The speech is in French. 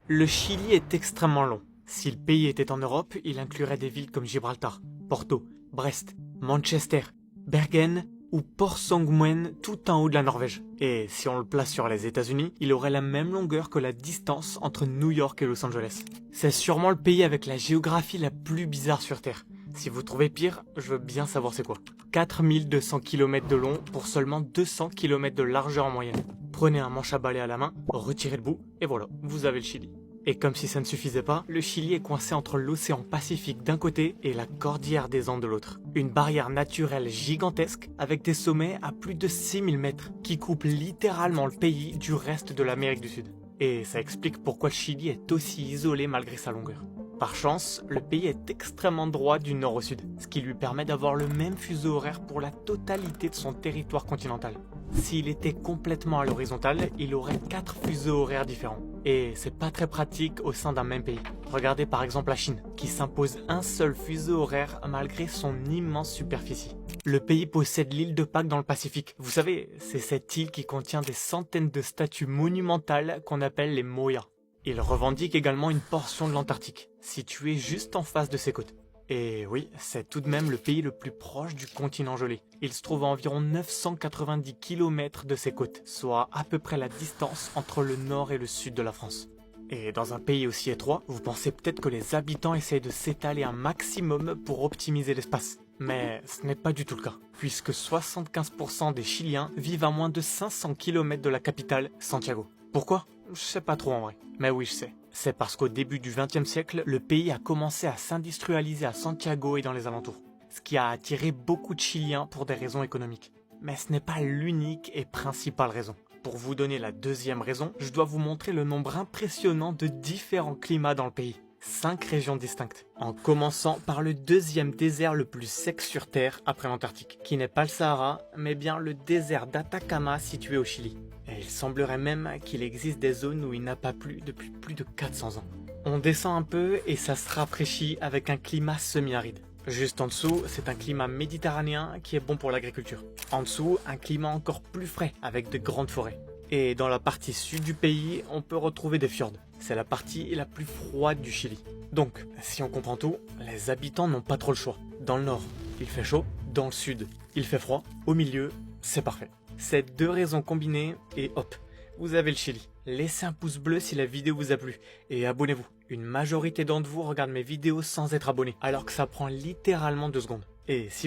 Le Chili est extrêmement long. Si le pays était en Europe, il inclurait des villes comme Gibraltar, Porto, Brest, Manchester, Bergen ou Port Songmuen tout en haut de la Norvège. Et si on le place sur les États-Unis, il aurait la même longueur que la distance entre New York et Los Angeles. C'est sûrement le pays avec la géographie la plus bizarre sur Terre. Si vous trouvez pire, je veux bien savoir c'est quoi. 4200 km de long pour seulement 200 km de largeur en moyenne. Prenez un manche à balai à la main, retirez le bout, et voilà, vous avez le Chili. Et comme si ça ne suffisait pas, le Chili est coincé entre l'océan Pacifique d'un côté et la cordillère des Andes de l'autre. Une barrière naturelle gigantesque avec des sommets à plus de 6000 mètres qui coupent littéralement le pays du reste de l'Amérique du Sud. Et ça explique pourquoi le Chili est aussi isolé malgré sa longueur. Par chance, le pays est extrêmement droit du nord au sud, ce qui lui permet d'avoir le même fuseau horaire pour la totalité de son territoire continental. S'il était complètement à l'horizontale, il aurait 4 fuseaux horaires différents. Et c'est pas très pratique au sein d'un même pays. Regardez par exemple la Chine, qui s'impose un seul fuseau horaire malgré son immense superficie. Le pays possède l'île de Pâques dans le Pacifique. Vous savez, c'est cette île qui contient des centaines de statues monumentales qu'on appelle les Moyas. Il revendique également une portion de l'Antarctique, située juste en face de ses côtes. Et oui, c'est tout de même le pays le plus proche du continent gelé. Il se trouve à environ 990 km de ses côtes, soit à peu près la distance entre le nord et le sud de la France. Et dans un pays aussi étroit, vous pensez peut-être que les habitants essayent de s'étaler un maximum pour optimiser l'espace. Mais ce n'est pas du tout le cas, puisque 75% des Chiliens vivent à moins de 500 km de la capitale, Santiago. Pourquoi ? Je sais pas trop en vrai. Mais oui, je sais. C'est parce qu'au début du XXe siècle, le pays a commencé à s'industrialiser à Santiago et dans les alentours, ce qui a attiré beaucoup de Chiliens pour des raisons économiques. Mais ce n'est pas l'unique et principale raison. Pour vous donner la deuxième raison, je dois vous montrer le nombre impressionnant de différents climats dans le pays. 5 régions distinctes, en commençant par le deuxième désert le plus sec sur Terre après l'Antarctique, qui n'est pas le Sahara, mais bien le désert d'Atacama situé au Chili. Et il semblerait même qu'il existe des zones où il n'a pas plu depuis plus de 400 ans. On descend un peu et ça se rafraîchit avec un climat semi-aride. Juste en dessous, c'est un climat méditerranéen qui est bon pour l'agriculture. En dessous, un climat encore plus frais avec de grandes forêts. Et dans la partie sud du pays, on peut retrouver des fjords. C'est la partie la plus froide du Chili. Donc, si on comprend tout, les habitants n'ont pas trop le choix. Dans le nord, il fait chaud. Dans le sud, il fait froid. Au milieu, c'est parfait. Ces deux raisons combinées, et hop, vous avez le Chili. Laissez un pouce bleu si la vidéo vous a plu. Et abonnez-vous. Une majorité d'entre vous regardent mes vidéos sans être abonnés, alors que ça prend littéralement 2 secondes. Et si